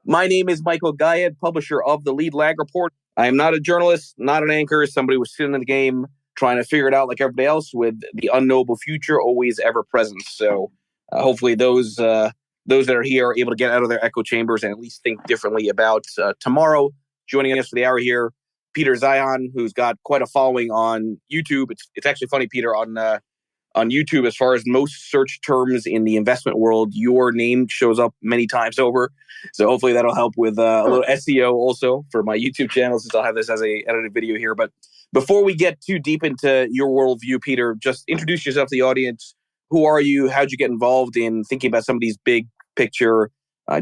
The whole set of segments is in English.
My name is Michael Guyad, publisher of the Lead Lag Report. I am not a journalist, not an anchor, somebody who's sitting in the game trying to figure it out like everybody else, with the unknowable future always ever present. So hopefully those that are here are able to get out of their echo chambers and at least think differently about tomorrow. Joining us for the hour here, Peter Zeihan, who's got quite a following on YouTube. It's actually funny, Peter, on YouTube, as far as most search terms in the investment world, your name shows up many times over. So hopefully that'll help with a little SEO also for my YouTube channel, since I'll have this as a edited video here. But before we get too deep into your worldview, Peter, just introduce yourself to the audience. Who are you? How'd you get involved in thinking about some of these big picture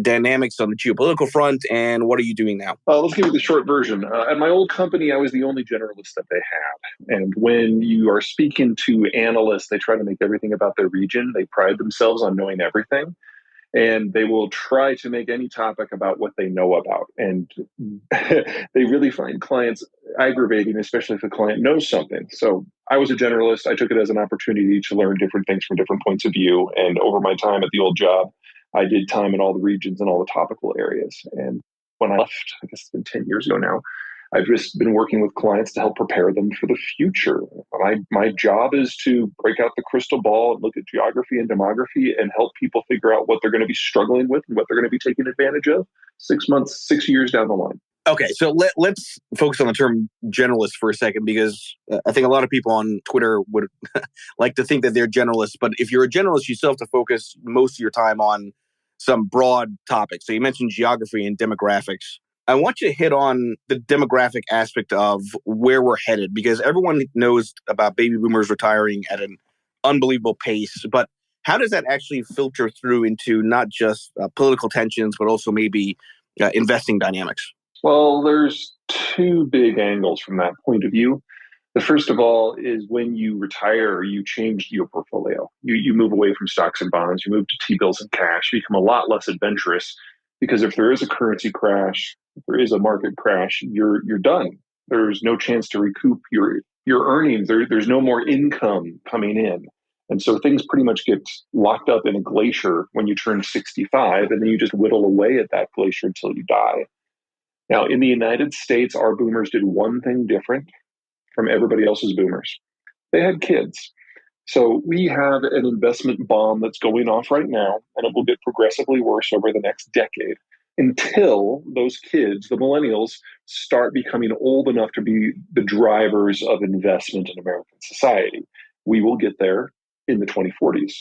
dynamics on the geopolitical front, and what are you doing now? Let's give you the short version. At my old company, I was the only generalist that they had. And when you are speaking to analysts, they try to make everything about their region. They pride themselves on knowing everything. And they will try to make any topic about what they know about. And they really find clients aggravating, especially if the client knows something. So I was a generalist. I took it as an opportunity to learn different things from different points of view. And over my time at the old job, I did time in all the regions and all the topical areas. And when I left, I guess it's been 10 years ago now, I've just been working with clients to help prepare them for the future. My job is to break out the crystal ball and look at geography and demography and help people figure out what they're going to be struggling with and what they're going to be taking advantage of 6 months, 6 years down the line. Okay, so let's focus on the term generalist for a second, because I think a lot of people on Twitter would like to think that they're generalists. But if you're a generalist, you still have to focus most of your time on some broad topics. So you mentioned geography and demographics. I want you to hit on the demographic aspect of where we're headed, because everyone knows about baby boomers retiring at an unbelievable pace. But how does that actually filter through into not just political tensions, but also maybe investing dynamics? Well, there's two big angles from that point of view. The first of all is when you retire, you change your portfolio. You move away from stocks and bonds, you move to T-bills and cash, you become a lot less adventurous, because if there is a currency crash, if there is a market crash, you're done. There's no chance to recoup your earnings. There's no more income coming in. And so things pretty much get locked up in a glacier when you turn 65, and then you just whittle away at that glacier until you die. Now, in the United States, our boomers did one thing different from everybody else's boomers. They had kids. So we have an investment bomb that's going off right now, and it will get progressively worse over the next decade until those kids, the millennials, start becoming old enough to be the drivers of investment in American society. We will get there in the 2040s.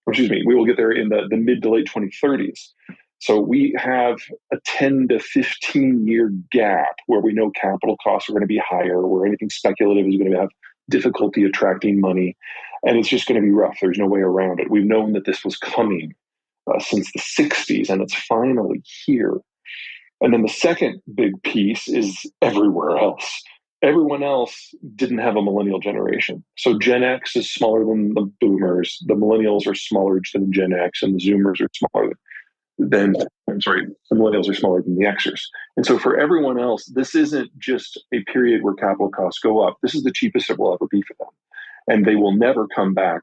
We will get there in the mid to late 2030s. So we have a 10 to 15 year gap where we know capital costs are going to be higher, where anything speculative is going to have difficulty attracting money, and it's just going to be rough. There's no way around it. We've known that this was coming since the 60s, and it's finally here. And then the second big piece is everywhere else. Everyone else didn't have a millennial generation. So Gen X is smaller than the boomers, the millennials are smaller than Gen X, and the Zoomers are smaller the millennials are smaller than the Xers. And so for everyone else, this isn't just a period where capital costs go up. This is the cheapest it will ever be for them. And they will never come back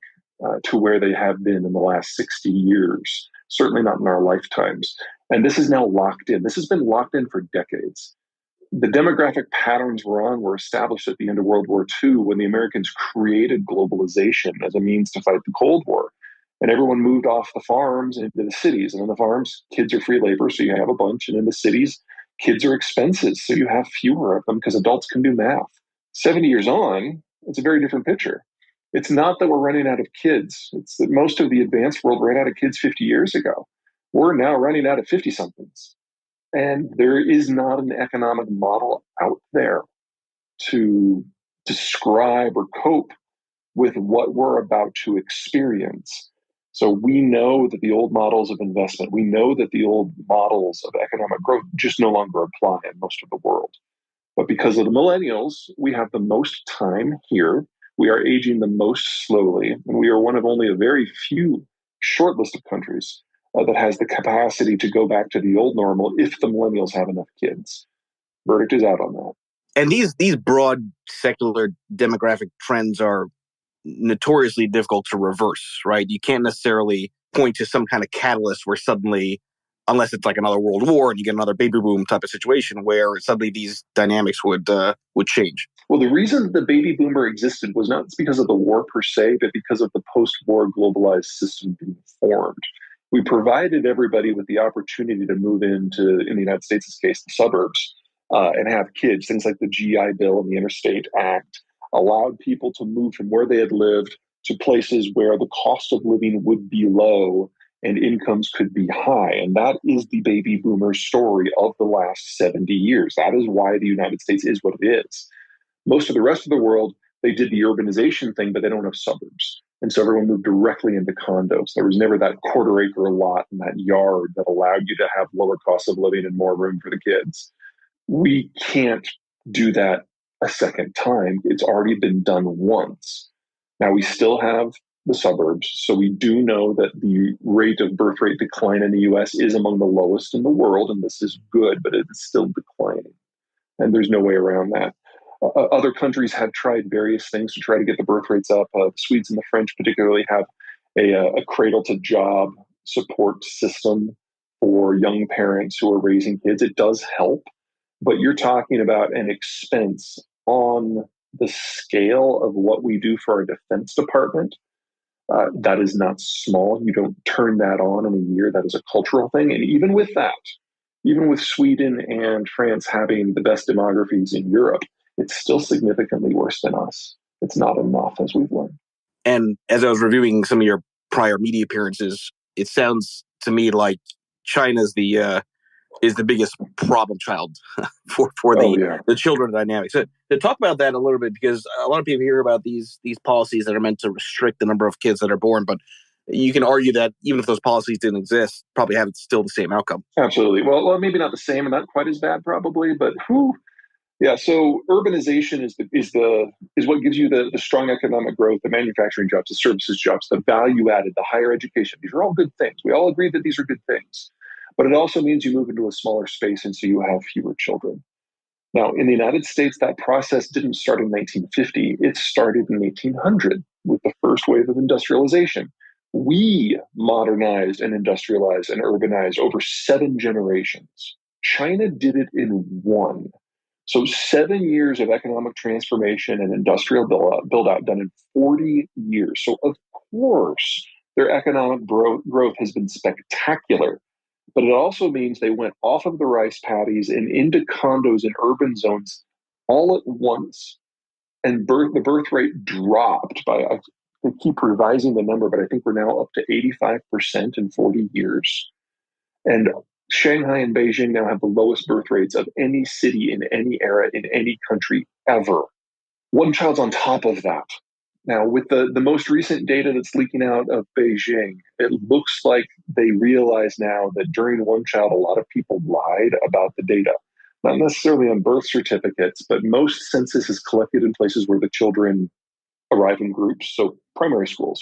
to where they have been in the last 60 years, certainly not in our lifetimes. And this is now locked in. This has been locked in for decades. The demographic patterns we're on were established at the end of World War II, when the Americans created globalization as a means to fight the Cold War. And everyone moved off the farms into the cities. And in the farms, kids are free labor, so you have a bunch. And in the cities, kids are expenses, so you have fewer of them because adults can do math. 70 years on, it's a very different picture. It's not that we're running out of kids. It's that most of the advanced world ran out of kids 50 years ago. We're now running out of 50-somethings. And there is not an economic model out there to describe or cope with what we're about to experience. So we know that the old models of investment, we know that the old models of economic growth just no longer apply in most of the world. But because of the millennials, we have the most time here. We are aging the most slowly. And we are one of only a very few short list of countries that has the capacity to go back to the old normal if the millennials have enough kids. Verdict is out on that. And these broad secular demographic trends are notoriously difficult to reverse, right? You can't necessarily point to some kind of catalyst where suddenly unless it's like another world war and you get another baby boom type of situation where suddenly these dynamics would change. Well, the reason the baby boomer existed was not because of the war per se, but because of the post-war globalized system being formed. We provided everybody with the opportunity to move into, in the United States' case, the suburbs, and have kids. Things like the GI Bill and the Interstate Act allowed people to move from where they had lived to places where the cost of living would be low and incomes could be high. And that is the baby boomer story of the last 70 years. That is why the United States is what it is. Most of the rest of the world, they did the urbanization thing, but they don't have suburbs. And so everyone moved directly into condos. There was never that quarter acre lot in that yard that allowed you to have lower cost of living and more room for the kids. We can't do that a second time. It's already been done once. Now we still have the suburbs. So we do know that the rate of birth rate decline in the US is among the lowest in the world. And this is good, but it is still declining. And there's no way around that. Other countries have tried various things to try to get the birth rates up. The Swedes and the French, particularly, have a cradle to job support system for young parents who are raising kids. It does help, but you're talking about an expense on the scale of what we do for our Defense Department. That is not small. You don't turn that on in a year. That is a cultural thing. And even with that, even with Sweden and France having the best demographies in Europe, it's still significantly worse than us. It's not enough, as we've learned. And as I was reviewing some of your prior media appearances, it sounds to me like China's is the biggest problem child for the children dynamics. So to talk about that a little bit, because a lot of people hear about these policies that are meant to restrict the number of kids that are born, but you can argue that even if those policies didn't exist, probably have still the same outcome. Absolutely. Well, maybe not the same and not quite as bad, probably, but whew. Yeah, so urbanization is what gives you the strong economic growth, the manufacturing jobs, the services jobs, the value added, the higher education. These are all good things. We all agree that these are good things. But it also means you move into a smaller space and so you have fewer children. Now, in the United States, that process didn't start in 1950. It started in 1800 with the first wave of industrialization. We modernized and industrialized and urbanized over 7 generations. China did it in 1. So 7 years of economic transformation and industrial build out done in 40 years. So of course, their economic growth has been spectacular. But it also means they went off of the rice paddies and into condos in urban zones all at once. And the birth rate dropped by, they keep revising the number, but I think we're now up to 85% in 40 years. And Shanghai and Beijing now have the lowest birth rates of any city in any era in any country ever. One child's on top of that. Now, with the most recent data that's leaking out of Beijing, it looks like they realize now that during one child, a lot of people lied about the data. Not necessarily on birth certificates, but most census is collected in places where the children arrive in groups, so primary schools.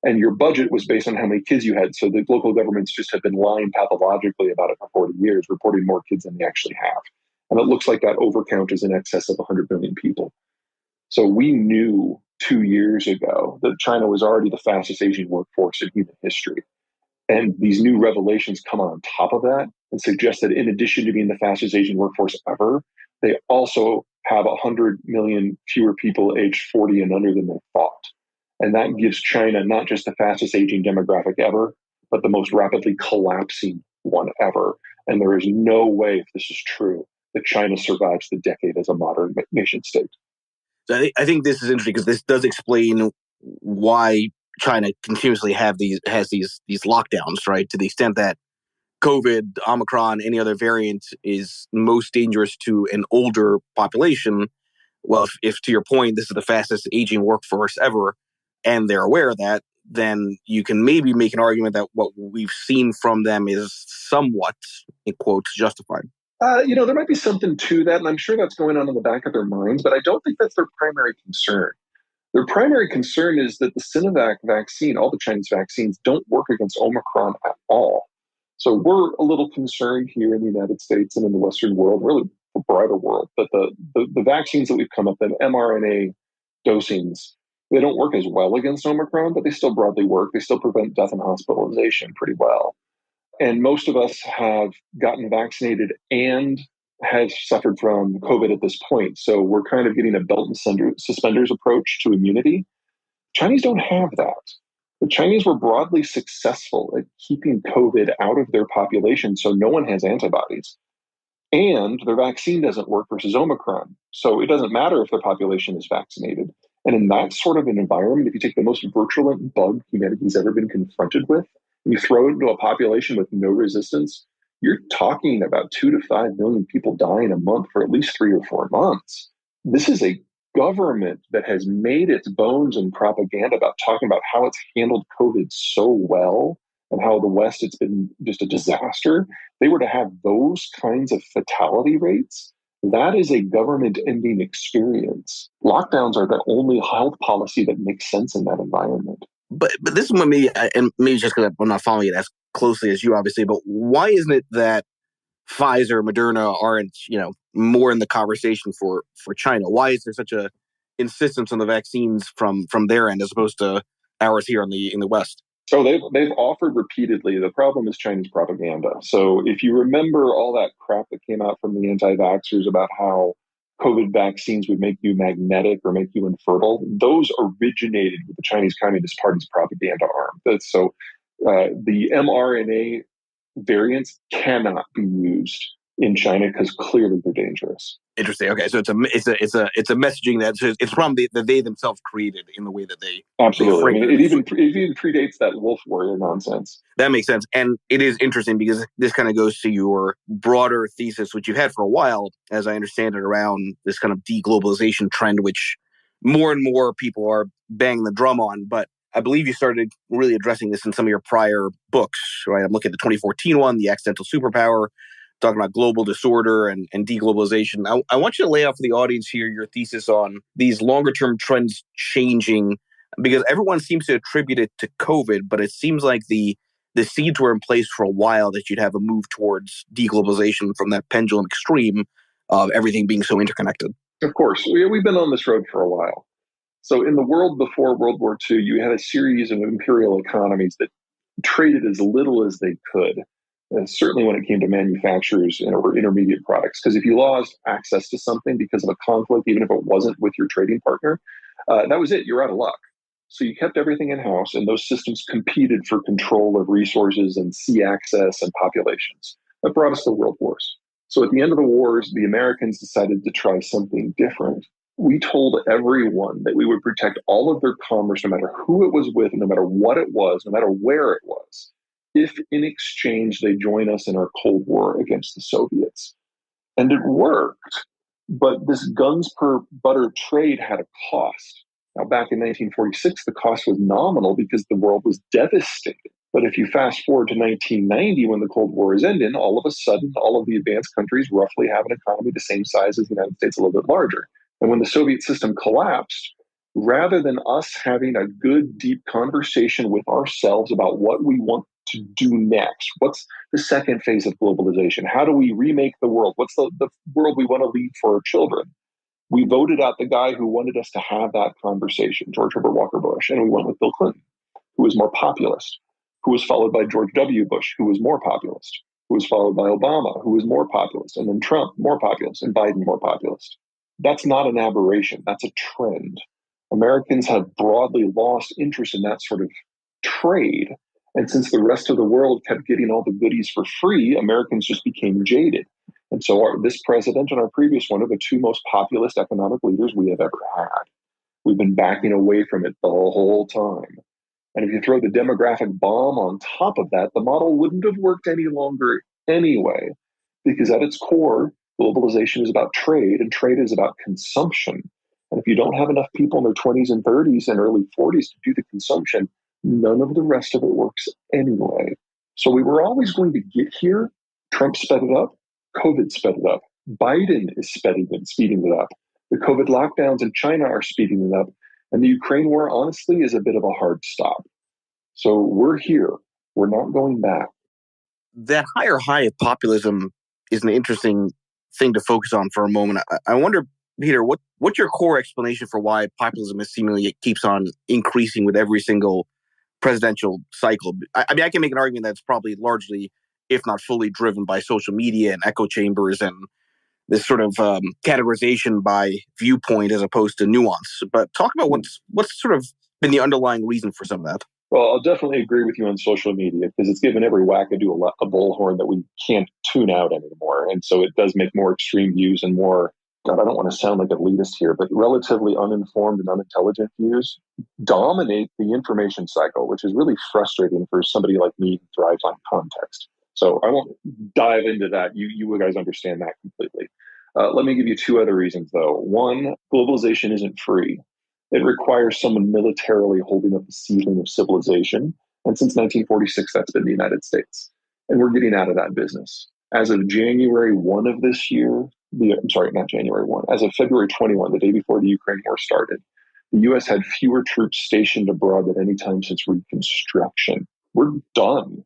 And your budget was based on how many kids you had. So the local governments just have been lying pathologically about it for 40 years, reporting more kids than they actually have. And it looks like that overcount is in excess of 100 million people. So we knew 2 years ago that China was already the fastest aging workforce in human history. And these new revelations come on top of that and suggest that in addition to being the fastest aging workforce ever, they also have 100 million fewer people aged 40 and under than they thought. And that gives China not just the fastest aging demographic ever, but the most rapidly collapsing one ever. And there is no way, if this is true, that China survives the decade as a modern nation state. So I think this is interesting because this does explain why China continuously has these lockdowns, right? To the extent that COVID, Omicron, any other variant is most dangerous to an older population. Well, if to your point, this is the fastest aging workforce ever, and they're aware of that, then you can maybe make an argument that what we've seen from them is somewhat, in quotes, justified. There might be something to that, and I'm sure that's going on in the back of their minds, but I don't think that's their primary concern. Their primary concern is that the Sinovac vaccine, all the Chinese vaccines, don't work against Omicron at all. So we're a little concerned here in the United States and in the Western world, really the broader world, that the vaccines that we've come up with, mRNA dosings, they don't work as well against Omicron, but they still broadly work. They still prevent death and hospitalization pretty well. And most of us have gotten vaccinated and have suffered from COVID at this point. So we're kind of getting a belt and suspenders approach to immunity. Chinese don't have that. The Chinese were broadly successful at keeping COVID out of their population, so no one has antibodies. And their vaccine doesn't work versus Omicron. So it doesn't matter if their population is vaccinated. And in that sort of an environment, if you take the most virulent bug humanity's ever been confronted with, and you throw it into a population with no resistance, you're talking about 2 to 5 million people dying a month for at least 3 or 4 months. This is a government that has made its bones in propaganda about talking about how it's handled COVID so well and how the West, it's been just a disaster. They were to have those kinds of fatality rates, that is a government ending experience. Lockdowns are the only health policy that makes sense in that environment. But this is what maybe, and maybe just because I'm not following it as closely as you, obviously, but why isn't it that Pfizer, Moderna aren't, more in the conversation for China? Why is there such a insistence on the vaccines from their end as opposed to ours here in the West? So they've offered repeatedly. The problem is Chinese propaganda. So if you remember all that crap that came out from the anti-vaxxers about how COVID vaccines would make you magnetic or make you infertile, those originated with the Chinese Communist Party's propaganda arm. The mRNA variants cannot be used in China because clearly they're dangerous. Interesting. Okay, so it's a messaging it's a problem that they themselves created in the way that they Absolutely. frame I mean, it even predates that wolf warrior nonsense. That makes sense, and it is interesting because this kind of goes to your broader thesis, which you've had for a while, as I understand it, around this kind of de-globalization trend, which more and more people are banging the drum on. But I believe you started really addressing this in some of your prior books, right? I'm looking at the 2014 one, The Accidental Superpower, talking about global disorder and de-globalization. I want you to lay out for the audience here your thesis on these longer-term trends changing, because everyone seems to attribute it to COVID, but it seems like the seeds were in place for a while that you'd have a move towards de-globalization from that pendulum extreme of everything being so interconnected. Of course, we've been on this road for a while. So in the world before World War II, you had a series of imperial economies that traded as little as they could, certainly when it came to manufacturers or intermediate products. Because if you lost access to something because of a conflict, even if it wasn't with your trading partner, that was it. You're out of luck. So you kept everything in-house, and those systems competed for control of resources and sea access and populations. That brought us to world wars. So at the end of the wars, the Americans decided to try something different. We told everyone that we would protect all of their commerce, no matter who it was with, no matter what it was, no matter where it was, if in exchange they join us in our Cold War against the Soviets. And it worked. But this guns per butter trade had a cost. Now, back in 1946, the cost was nominal because the world was devastated. But if you fast forward to 1990, when the Cold War is ending, all of a sudden, all of the advanced countries roughly have an economy the same size as the United States, a little bit larger. And when the Soviet system collapsed, rather than us having a good, deep conversation with ourselves about what we want to do next, what's the second phase of globalization? How do we remake the world? What's the world we want to leave for our children? We voted out the guy who wanted us to have that conversation, George Herbert Walker Bush, and we went with Bill Clinton, who was more populist, who was followed by George W. Bush, who was more populist, who was followed by Obama, who was more populist, and then Trump, more populist, and Biden, more populist. That's not an aberration. That's a trend. Americans have broadly lost interest in that sort of trade. And since the rest of the world kept getting all the goodies for free, Americans just became jaded. And so this president and our previous one are the two most populist economic leaders we have ever had. We've been backing away from it the whole time. And if you throw the demographic bomb on top of that, the model wouldn't have worked any longer anyway, because at its core, globalization is about trade, and trade is about consumption. And if you don't have enough people in their 20s and 30s and early 40s to do the consumption, none of the rest of it works anyway. So we were always going to get here. Trump sped it up. COVID sped it up. Biden is speeding it up. The COVID lockdowns in China are speeding it up. And the Ukraine war, honestly, is a bit of a hard stop. So we're here. We're not going back. That higher high of populism is an interesting thing to focus on for a moment. I wonder, Peter, what's your core explanation for why populism is seemingly it keeps on increasing with every single presidential cycle? I mean, I can make an argument that it's probably largely if not fully driven by social media and echo chambers and this sort of categorization by viewpoint as opposed to nuance. But talk about what's sort of been the underlying reason for some of that. Well, I'll definitely agree with you on social media because it's given every wackadoo a bullhorn that we can't tune out anymore. And so it does make more extreme views and more, God, I don't want to sound like elitist here, but relatively uninformed and unintelligent views dominate the information cycle, which is really frustrating for somebody like me who thrives on context. So I won't dive into that. You guys understand that completely. Let me give you two other reasons, though. One, globalization isn't free. It requires someone militarily holding up the ceiling of civilization. And since 1946, that's been the United States. And we're getting out of that business. As of January 1 of this year, I'm sorry, not January 1, as of February 21, the day before the Ukraine war started, the US had fewer troops stationed abroad than any time since Reconstruction. We're done.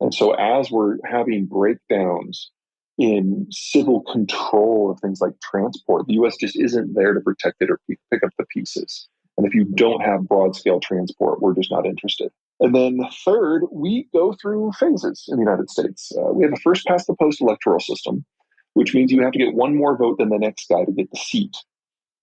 And so as we're having breakdowns in civil control of things like transport, the US just isn't there to protect it or pick up the pieces. And if you don't have broad scale transport, we're just not interested. And then third, we go through phases in the United States. We have a first past the post electoral system, which means you have to get one more vote than the next guy to get the seat.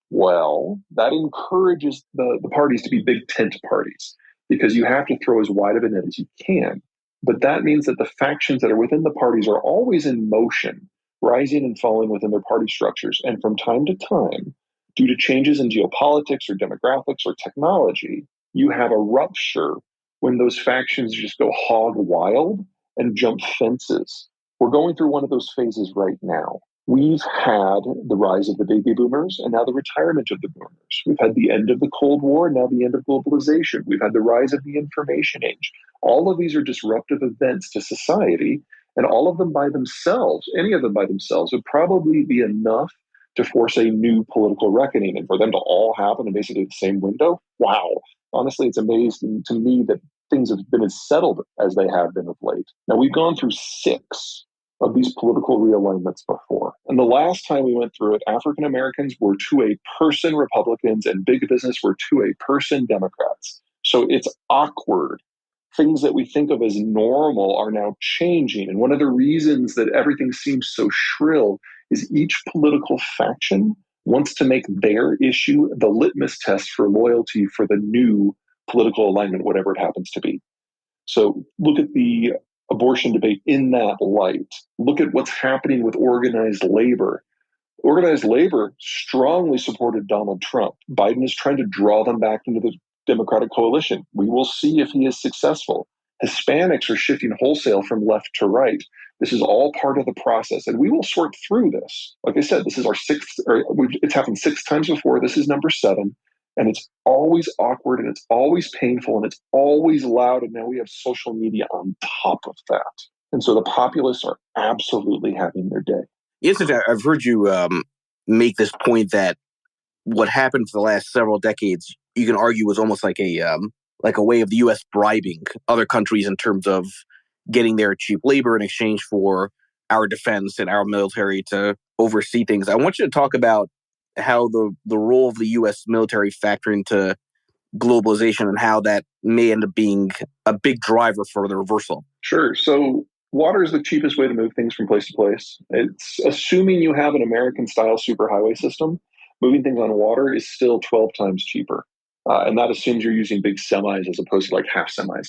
Well, that encourages the parties to be big tent parties because you have to throw as wide of a net as you can. But that means that the factions that are within the parties are always in motion, rising and falling within their party structures. And from time to time, due to changes in geopolitics or demographics or technology, you have a rupture when those factions just go hog wild and jump fences. We're going through one of those phases right now. We've had the rise of the baby boomers and now the retirement of the boomers. We've had the end of the Cold War, now the end of globalization. We've had the rise of the information age. All of these are disruptive events to society, and all of them by themselves, any of them by themselves, would probably be enough to force a new political reckoning. And for them to all happen in basically the same window, wow. Honestly, it's amazing to me that things have been as settled as they have been of late. Now, we've gone through 6 of these political realignments before. And the last time we went through it, African Americans were to a person Republicans and big business were to a person Democrats. So it's awkward. Things that we think of as normal are now changing. And one of the reasons that everything seems so shrill is each political faction wants to make their issue the litmus test for loyalty for the new political alignment, whatever it happens to be. So look at the abortion debate in that light. Look at what's happening with organized labor. Organized labor strongly supported Donald Trump. Biden is trying to draw them back into the Democratic coalition. We will see if he is successful. Hispanics are shifting wholesale from left to right. This is all part of the process, and we will sort through this. Like I said, this is our 6th, it's happened 6 times before. This is number 7. And it's always awkward and it's always painful and it's always loud. And now we have social media on top of that. And so the populists are absolutely having their day. Yes, I've heard you make this point that what happened for the last several decades, you can argue, was almost like a way of the U.S. bribing other countries in terms of getting their cheap labor in exchange for our defense and our military to oversee things. I want you to talk about how the role of the U.S. military factor into globalization and how that may end up being a big driver for the reversal. Sure. So water is the cheapest way to move things from place to place. It's assuming you have an American-style superhighway system. Moving things on water is still 12 times cheaper. And that assumes you're using big semis as opposed to like half semis.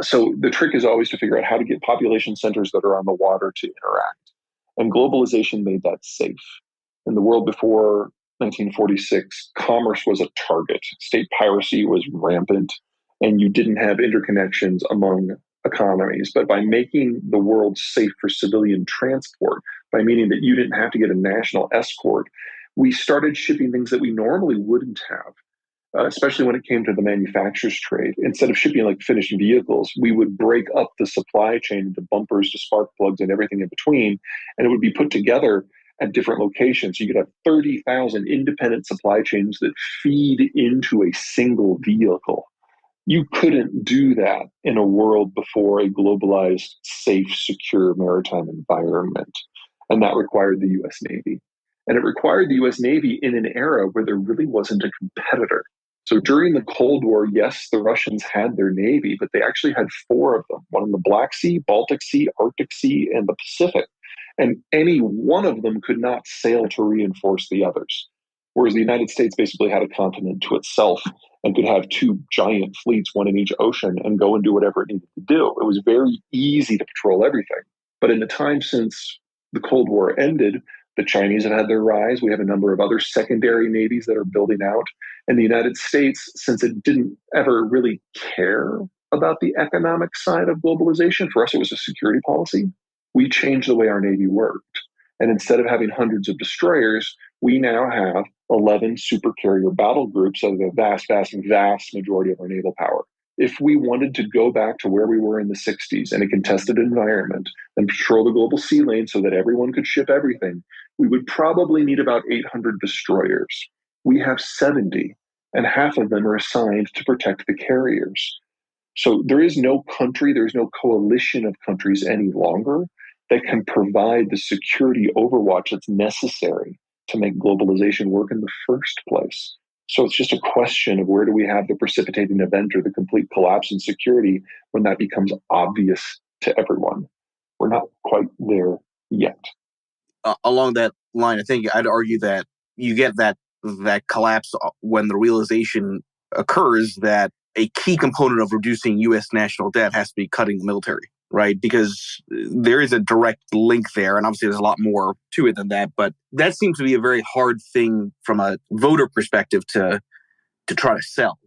So the trick is always to figure out how to get population centers that are on the water to interact. And globalization made that safe. In the world before 1946, commerce was a target. State piracy was rampant, and you didn't have interconnections among economies. But by making the world safe for civilian transport, by meaning that you didn't have to get a national escort, we started shipping things that we normally wouldn't have. Especially when it came to the manufacturer's trade. Instead of shipping like finished vehicles, we would break up the supply chain into bumpers to spark plugs and everything in between, and it would be put together at different locations. You could have 30,000 independent supply chains that feed into a single vehicle. You couldn't do that in a world before a globalized, safe, secure maritime environment. And that required the US Navy. And it required the US Navy in an era where there really wasn't a competitor. So during the Cold War, yes, the Russians had their navy, but they actually had four of them, one in the Black Sea, Baltic Sea, Arctic Sea, and the Pacific. And any one of them could not sail to reinforce the others. Whereas the United States basically had a continent to itself and could have two giant fleets, one in each ocean, and go and do whatever it needed to do. It was very easy to patrol everything. But in the time since the Cold War ended, the Chinese have had their rise. We have a number of other secondary navies that are building out. And the United States, since it didn't ever really care about the economic side of globalization, for us it was a security policy, we changed the way our Navy worked. And instead of having hundreds of destroyers, we now have 11 supercarrier battle groups of the vast, vast, vast majority of our naval power. If we wanted to go back to where we were in the 60s in a contested environment and patrol the global sea lane so that everyone could ship everything, we would probably need about 800 destroyers. We have 70, and half of them are assigned to protect the carriers. So there is no country, there is no coalition of countries any longer that can provide the security overwatch that's necessary to make globalization work in the first place. So it's just a question of where do we have the precipitating event or the complete collapse in security when that becomes obvious to everyone. We're not quite there yet. Along that line, I think I'd argue that you get that collapse when the realization occurs that a key component of reducing U.S. national debt has to be cutting the military, right? Because there is a direct link there, and obviously there's a lot more to it than that. But that seems to be a very hard thing from a voter perspective to try to sell,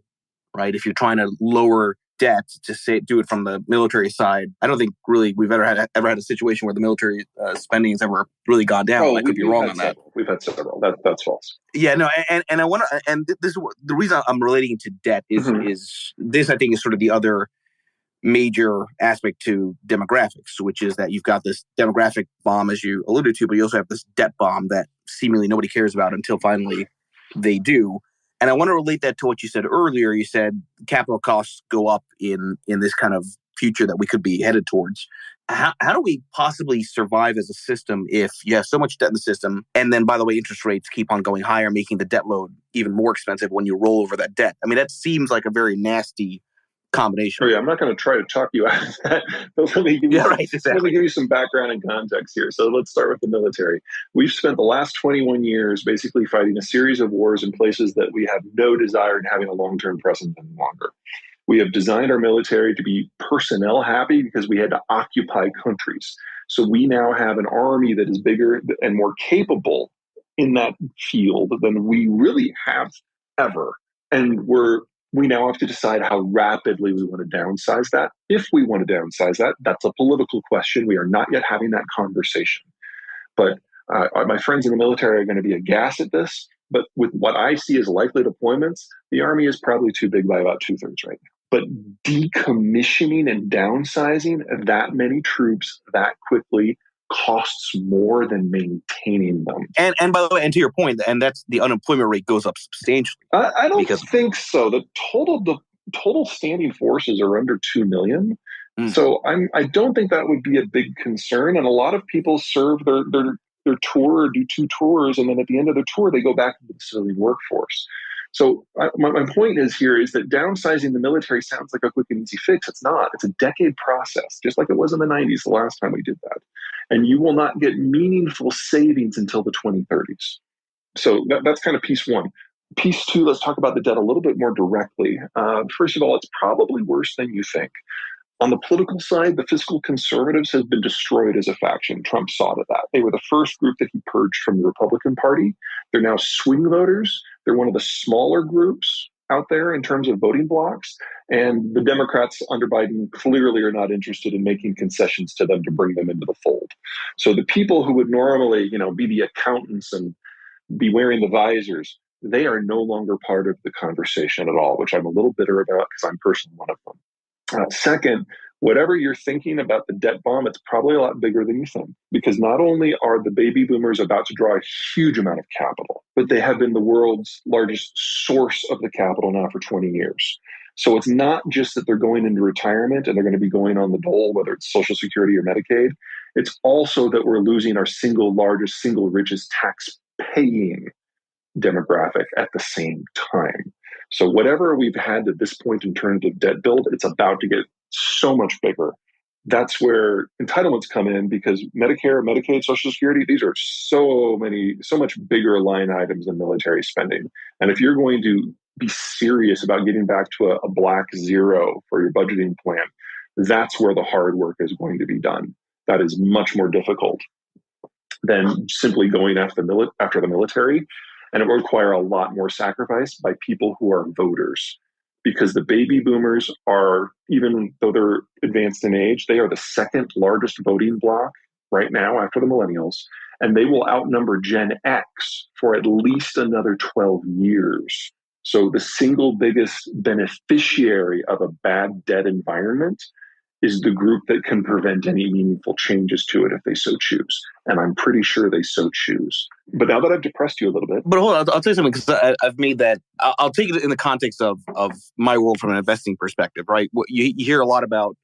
right? If you're trying to lower debt to say do it from the military side, I don't think really we've ever had a situation where the military spending has ever really gone down. Oh, I could be wrong on that. We've had several. That's false. Yeah, no, and I want to, and this is the reason I'm relating to debt is this, I think, is sort of the other major aspect to demographics, which is that you've got this demographic bomb, as you alluded to, but you also have this debt bomb that seemingly nobody cares about until finally they do. And I want to relate that to what you said earlier. You said capital costs go up in this kind of future that we could be headed towards. How do we possibly survive as a system if you have so much debt in the system, and then, by the way, interest rates keep on going higher, making the debt load even more expensive when you roll over that debt? I mean, that seems like a very nasty combination. Oh, yeah, I'm not going to try to talk you out of that, but let me give you some background and context here. So let's start with the military. We've spent the last 21 years basically fighting a series of wars in places that we have no desire in having a long-term presence any longer. We have designed our military to be personnel happy because we had to occupy countries. So we now have an army that is bigger and more capable in that field than we really have ever. And we now have to decide how rapidly we want to downsize that. If we want to downsize that, that's a political question. We are not yet having that conversation. But my friends in the military are going to be aghast at this. But with what I see as likely deployments, the Army is probably too big by about 2/3 right now. But decommissioning and downsizing that many troops that quickly costs more than maintaining them. And by the way, and to your point, and that's the unemployment rate goes up substantially. I don't think so. The total standing forces are under 2 million. So I don't think that would be a big concern. And a lot of people serve their tour or do 2 tours, and then at the end of the tour, they go back into the civilian workforce. So my point is that downsizing the military sounds like a quick and easy fix. It's not. It's a decade process, just like it was in the 90s, the last time we did that. And you will not get meaningful savings until the 2030s. So that's kind of piece one. Piece two, let's talk about the debt a little bit more directly. First of all, it's probably worse than you think. On the political side, the fiscal conservatives have been destroyed as a faction. Trump saw to that. They were the first group that he purged from the Republican Party. They're now swing voters. They're one of the smaller groups out there in terms of voting blocks. And the Democrats under Biden clearly are not interested in making concessions to them to bring them into the fold. So the people who would normally, be the accountants and be wearing the visors, they are no longer part of the conversation at all, which I'm a little bitter about because I'm personally one of them. Second, whatever you're thinking about the debt bomb, it's probably a lot bigger than you think, because not only are the baby boomers about to draw a huge amount of capital, but they have been the world's largest source of the capital now for 20 years. So it's not just that they're going into retirement and they're going to be going on the dole, whether it's Social Security or Medicaid. It's also that we're losing our single largest, single richest tax paying demographic at the same time. So whatever we've had to this point in terms of debt build, it's about to get so much bigger. That's where entitlements come in because Medicare, Medicaid, Social Security, these are so much bigger line items than military spending. And if you're going to be serious about getting back to a black zero for your budgeting plan, that's where the hard work is going to be done. That is much more difficult than simply going after the military. And it will require a lot more sacrifice by people who are voters. Because the baby boomers are, even though they're advanced in age, they are the second largest voting bloc right now after the millennials. And they will outnumber Gen X for at least another 12 years. So the single biggest beneficiary of a bad debt environment is the group that can prevent any meaningful changes to it if they so choose. And I'm pretty sure they so choose. But now that I've depressed you a little bit. But hold on, I'll tell you something, because I've made that. I'll take it in the context of my world from an investing perspective, right? You hear a lot about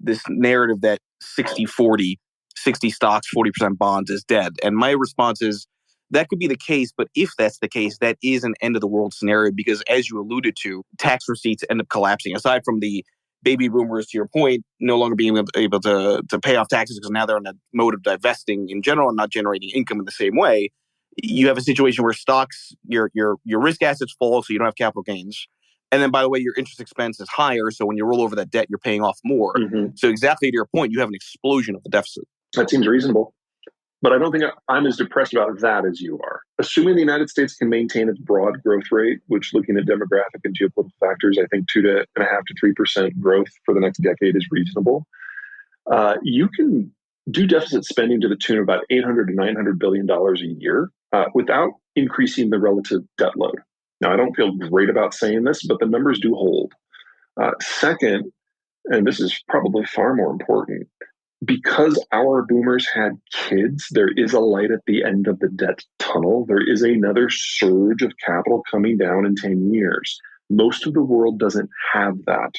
this narrative that 60-40, 60 stocks, 40% bonds is dead. And my response is that could be the case, but if that's the case, that is an end of the world scenario because, as you alluded to, tax receipts end up collapsing. Aside from the baby boomers, to your point, no longer being able to pay off taxes because now they're in a mode of divesting in general and not generating income in the same way. You have a situation where stocks, your risk assets fall, so you don't have capital gains. And then, by the way, your interest expense is higher. So when you roll over that debt, you're paying off more. Mm-hmm. So exactly to your point, you have an explosion of the deficit. That seems reasonable. But I don't think I'm as depressed about that as you are. Assuming the United States can maintain its broad growth rate, which looking at demographic and geopolitical factors, I think 2.5 to 3% growth for the next decade is reasonable. You can do deficit spending to the tune of about $800 to $900 billion a year without increasing the relative debt load. Now, I don't feel great about saying this, but the numbers do hold. Second, and this is probably far more important, because our boomers had kids, there is a light at the end of the debt tunnel. There is another surge of capital coming down in 10 years. Most of the world doesn't have that.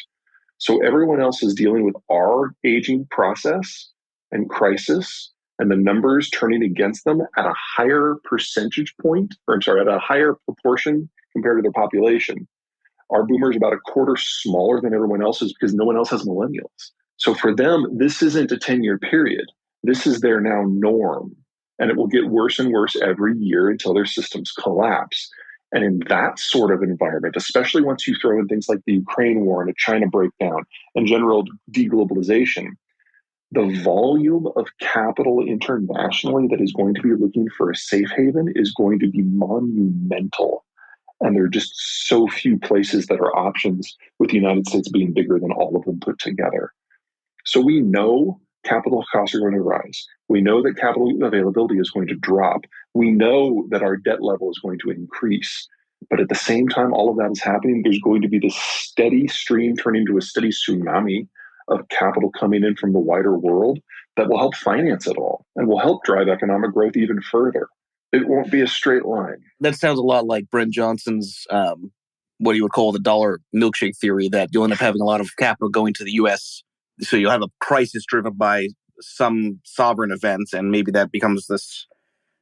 So everyone else is dealing with our aging process and crisis and the numbers turning against them at a higher percentage point, or I'm sorry, at a higher proportion compared to their population. Our boomers about a quarter smaller than everyone else's because no one else has millennials. So for them, this isn't a 10-year period. This is their now norm. And it will get worse and worse every year until their systems collapse. And in that sort of environment, especially once you throw in things like the Ukraine war and a China breakdown and general de-globalization, the volume of capital internationally that is going to be looking for a safe haven is going to be monumental. And there are just so few places that are options, with the United States being bigger than all of them put together. So we know capital costs are going to rise. We know that capital availability is going to drop. We know that our debt level is going to increase. But at the same time, all of that is happening, there's going to be this steady stream turning into a steady tsunami of capital coming in from the wider world that will help finance it all and will help drive economic growth even further. It won't be a straight line. That sounds a lot like Brent Johnson's, what you would call the dollar milkshake theory, that you'll end up having a lot of capital going to the U.S. So you'll have a crisis driven by some sovereign events, and maybe that becomes this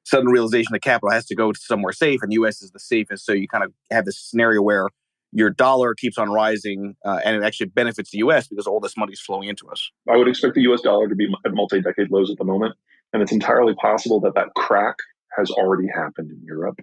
sudden realization that capital has to go to somewhere safe, and the U.S. is the safest. So you kind of have this scenario where your dollar keeps on rising, and it actually benefits the U.S. because all this money is flowing into us. I would expect the U.S. dollar to be at multi-decade lows at the moment, and it's entirely possible that that crack has already happened in Europe,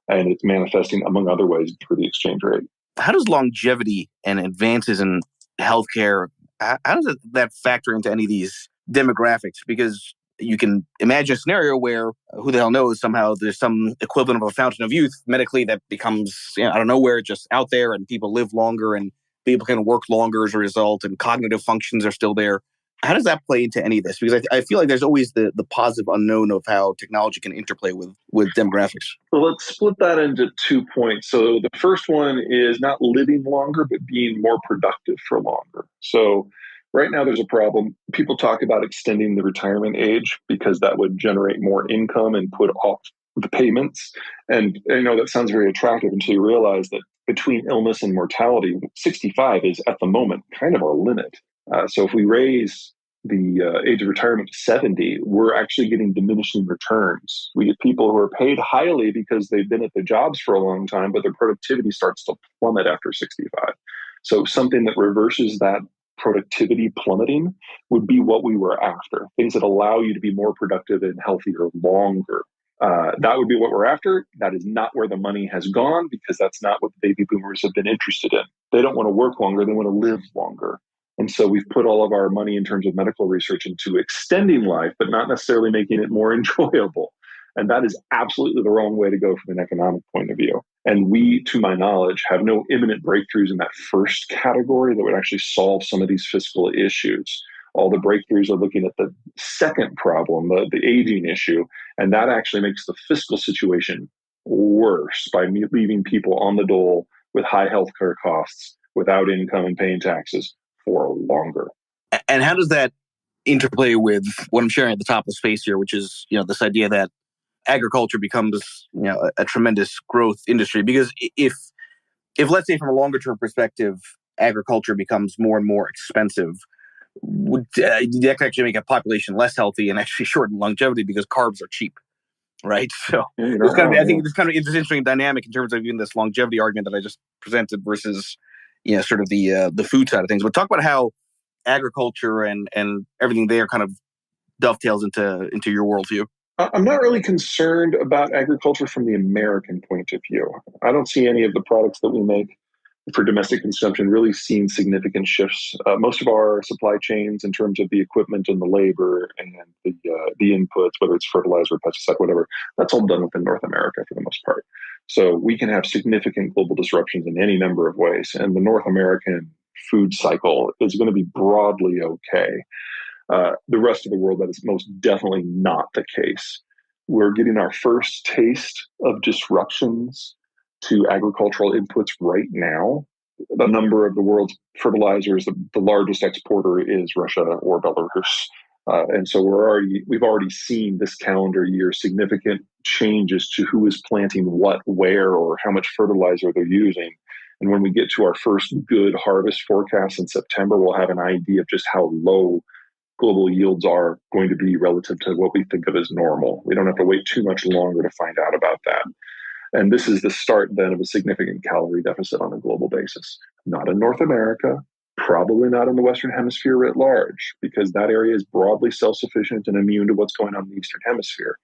and it's manifesting, among other ways, through the exchange rate. How does longevity and advances in healthcare, how does that factor into any of these demographics? Because you can imagine a scenario where, who the hell knows, somehow there's some equivalent of a fountain of youth medically that becomes, out of nowhere, just out there, and people live longer and people can work longer as a result, and cognitive functions are still there. How does that play into any of this? Because I feel like there's always the positive unknown of how technology can interplay with demographics. Well, let's split that into 2 points. So the first one is not living longer, but being more productive for longer. So right now there's a problem. People talk about extending the retirement age because that would generate more income and put off the payments. And I know that sounds very attractive until you realize that between illness and mortality, 65 is at the moment kind of our limit. So if we raise the age of retirement to 70, we're actually getting diminishing returns. We get people who are paid highly because they've been at their jobs for a long time, but their productivity starts to plummet after 65. So something that reverses that productivity plummeting would be what we were after. Things that allow you to be more productive and healthier longer. That would be what we're after. That is not where the money has gone because that's not what the baby boomers have been interested in. They don't want to work longer. They want to live longer. And so we've put all of our money in terms of medical research into extending life, but not necessarily making it more enjoyable. And that is absolutely the wrong way to go from an economic point of view. And we, to my knowledge, have no imminent breakthroughs in that first category that would actually solve some of these fiscal issues. All the breakthroughs are looking at the second problem, the aging issue, and that actually makes the fiscal situation worse by leaving people on the dole with high healthcare costs, without income and paying taxes for longer. And how does that interplay with what I'm sharing at the top of the space here, which is, this idea that agriculture becomes, a tremendous growth industry? Because if let's say from a longer term perspective, agriculture becomes more and more expensive, would that could actually make a population less healthy and actually shorten longevity because carbs are cheap, right? So there's kind of, I think it's kind of it's an interesting dynamic in terms of even this longevity argument that I just presented versus, sort of the food side of things. But talk about how agriculture and everything there kind of dovetails into your worldview. I'm not really concerned about agriculture from the American point of view. I don't see any of the products that we make for domestic consumption really seeing significant shifts. Most of our supply chains, in terms of the equipment and the labor and the inputs, whether it's fertilizer, pesticide, whatever, that's all done within North America for the most part. So we can have significant global disruptions in any number of ways, and the North American food cycle is going to be broadly okay. The rest of the world, that is most definitely not the case. We're getting our first taste of disruptions to agricultural inputs right now. The number of the world's fertilizers, the largest exporter is Russia or Belarus. And so we've already seen this calendar year significant changes to who is planting what, where, or how much fertilizer they're using. And when we get to our first good harvest forecast in September, we'll have an idea of just how low global yields are going to be relative to what we think of as normal. We don't have to wait too much longer to find out about that. And this is the start then of a significant calorie deficit on a global basis. Not in North America, probably not in the Western Hemisphere writ large, because that area is broadly self-sufficient and immune to what's going on in the Eastern Hemisphere.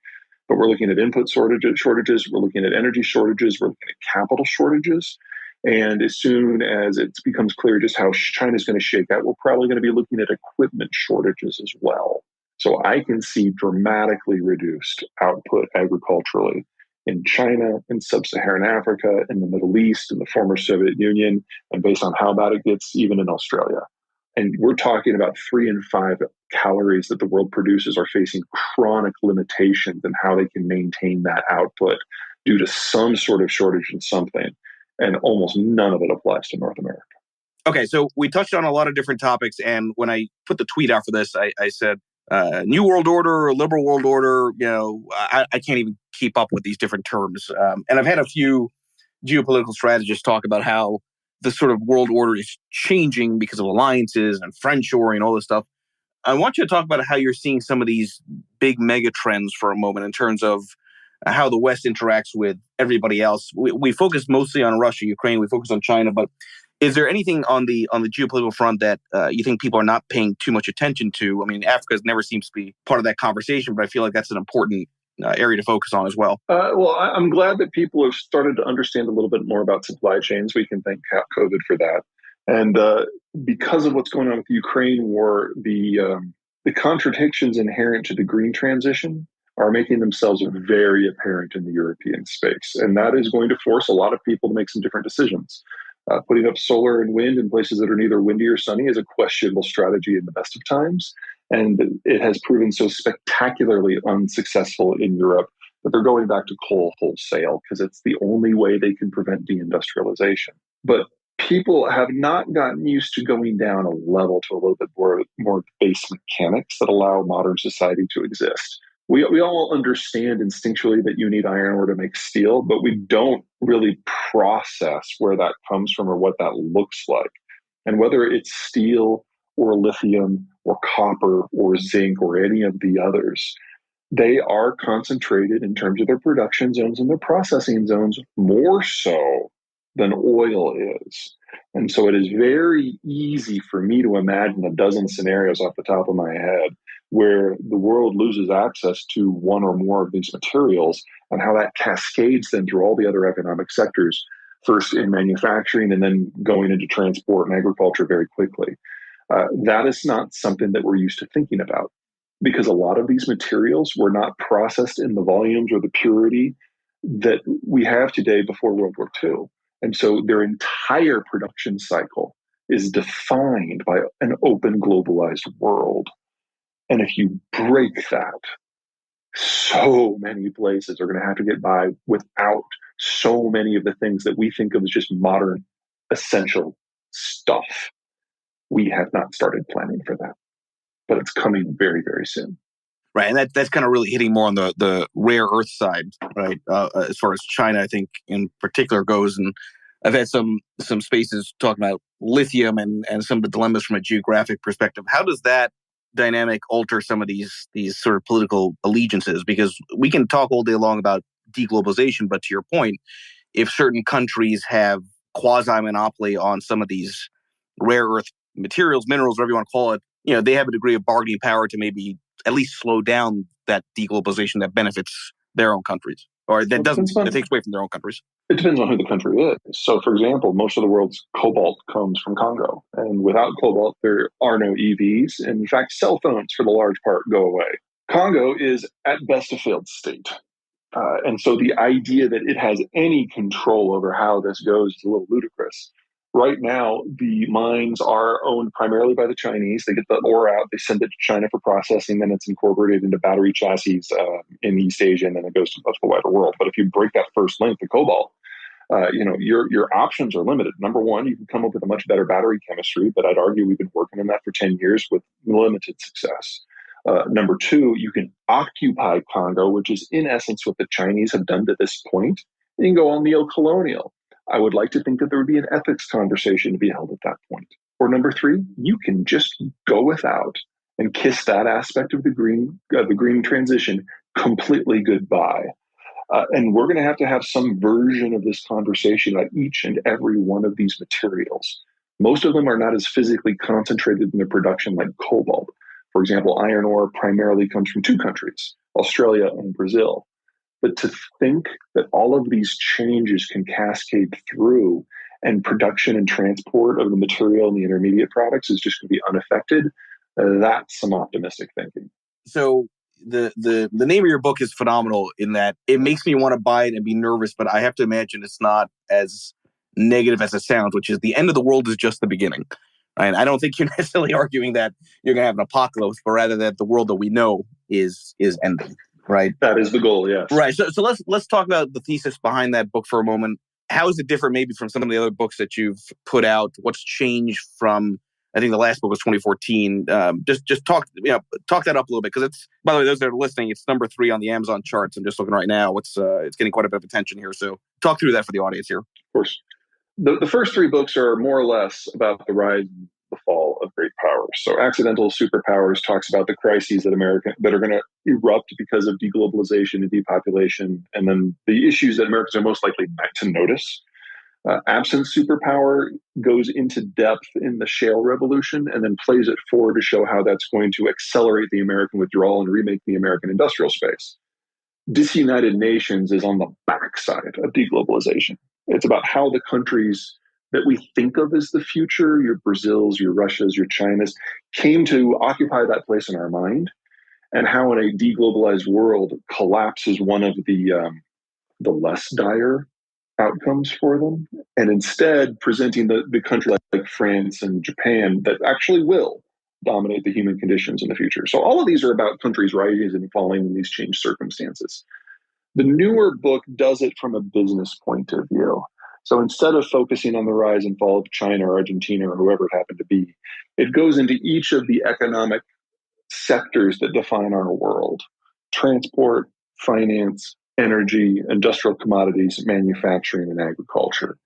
But we're looking at input shortages, we're looking at energy shortages, we're looking at capital shortages. And as soon as it becomes clear just how China's going to shake out, we're probably going to be looking at equipment shortages as well. So I can see dramatically reduced output agriculturally in China, in sub-Saharan Africa, in the Middle East, in the former Soviet Union, and based on how bad it gets, even in Australia. And we're talking about 3 and 5 calories that the world produces are facing chronic limitations in how they can maintain that output due to some sort of shortage in something. And almost none of it applies to North America. Okay, so we touched on a lot of different topics. And when I put the tweet out for this, I said, New World Order, Liberal World Order, I can't even keep up with these different terms. And I've had a few geopolitical strategists talk about how the sort of world order is changing because of alliances and friendshoring and all this stuff. I want you to talk about how you're seeing some of these big mega trends for a moment in terms of how the West interacts with everybody else. We focus mostly on Russia, Ukraine. We focus on China, but is there anything on the geopolitical front that you think people are not paying too much attention to? I mean, Africa never seems to be part of that conversation, but I feel like that's an important area to focus on as well. Well, I'm glad that people have started to understand a little bit more about supply chains. We can thank COVID for that. And because of what's going on with the Ukraine war, the contradictions inherent to the green transition are making themselves very apparent in the European space. And that is going to force a lot of people to make some different decisions. Putting up solar and wind in places that are neither windy or sunny is a questionable strategy in the best of times. And it has proven so spectacularly unsuccessful in Europe that they're going back to coal wholesale because it's the only way they can prevent deindustrialization. But people have not gotten used to going down a level to a little bit more base mechanics that allow modern society to exist. We all understand instinctually that you need iron ore to make steel, but we don't really process where that comes from or what that looks like. And whether it's steel or lithium or copper or zinc or any of the others. They are concentrated in terms of their production zones and their processing zones more so than oil is. And so it is very easy for me to imagine a dozen scenarios off the top of my head where the world loses access to one or more of these materials and how that cascades then through all the other economic sectors, first in manufacturing and then going into transport and agriculture very quickly. That is not something that we're used to thinking about because a lot of these materials were not processed in the volumes or the purity that we have today before World War II. And so their entire production cycle is defined by an open, globalized world. And if you break that, so many places are going to have to get by without so many of the things that we think of as just modern essential stuff. We have not started planning for that, but it's coming very, very soon. Right, and that's kind of really hitting more on the rare earth side, right? As far as China, I think in particular goes, and I've had some spaces talking about lithium and some of the dilemmas from a geographic perspective. How does that dynamic alter some of these sort of political allegiances? Because we can talk all day long about de-globalization, but to your point, if certain countries have quasi-monopoly on some of these rare earth materials, minerals, whatever you want to call it, they have a degree of bargaining power to maybe at least slow down that deglobalization that benefits their own countries, or that takes away from their own countries. It depends on who the country is. So, for example, most of the world's cobalt comes from Congo. And without cobalt, there are no EVs. And in fact, cell phones, for the large part, go away. Congo is at best a failed state. And so the idea that it has any control over how this goes is a little ludicrous. Right now, the mines are owned primarily by the Chinese. They get the ore out, they send it to China for processing, then it's incorporated into battery chassis in East Asia, and then it goes to the wider world. But if you break that first link, the cobalt, your options are limited. Number one, you can come up with a much better battery chemistry, but I'd argue we've been working on that for 10 years with limited success. Number two, you can occupy Congo, which is in essence what the Chinese have done to this point. You can go all neo-colonial. I would like to think that there would be an ethics conversation to be held at that point. Or number three, you can just go without and kiss that aspect of the green transition completely goodbye. And we're going to have some version of this conversation about each and every one of these materials. Most of them are not as physically concentrated in their production like cobalt. For example, iron ore primarily comes from two countries, Australia and Brazil. But to think that all of these changes can cascade through and production and transport of the material and the intermediate products is just going to be unaffected, that's some optimistic thinking. So the name of your book is phenomenal in that it makes me want to buy it and be nervous, but I have to imagine it's not as negative as it sounds, which is the end of the world is just the beginning. And I don't think you're necessarily arguing that you're going to have an apocalypse, but rather that the world that we know is ending. Right. That is the goal, yes. Right. So let's talk about the thesis behind that book for a moment. How is it different maybe from some of the other books that you've put out? What's changed from, I think the last book was 2014. Just talk that up a little bit, because it's, by the way, those that are listening, it's number 3 on the Amazon charts. I'm just looking right now. It's getting quite a bit of attention here. So talk through that for the audience here. Of course. The first 3 books are more or less about the rise and the fall of great powers. So Accidental Superpowers talks about the crises that are going to erupt because of deglobalization and depopulation, and then the issues that Americans are most likely not to notice. Absent Superpower goes into depth in the shale revolution and then plays it forward to show how that's going to accelerate the American withdrawal and remake the American industrial space. Disunited Nations is on the backside of deglobalization. It's about how the countries that we think of as the future, your Brazils, your Russias, your Chinas, came to occupy that place in our mind, and how in a deglobalized world, collapse is one of the less dire outcomes for them, and instead presenting the country like France and Japan that actually will dominate the human conditions in the future. So all of these are about countries rising and falling in these changed circumstances. The newer book does it from a business point of view. So instead of focusing on the rise and fall of China or Argentina or whoever it happened to be, it goes into each of the economic sectors that define our world: transport, finance, energy, industrial commodities, manufacturing, and agriculture.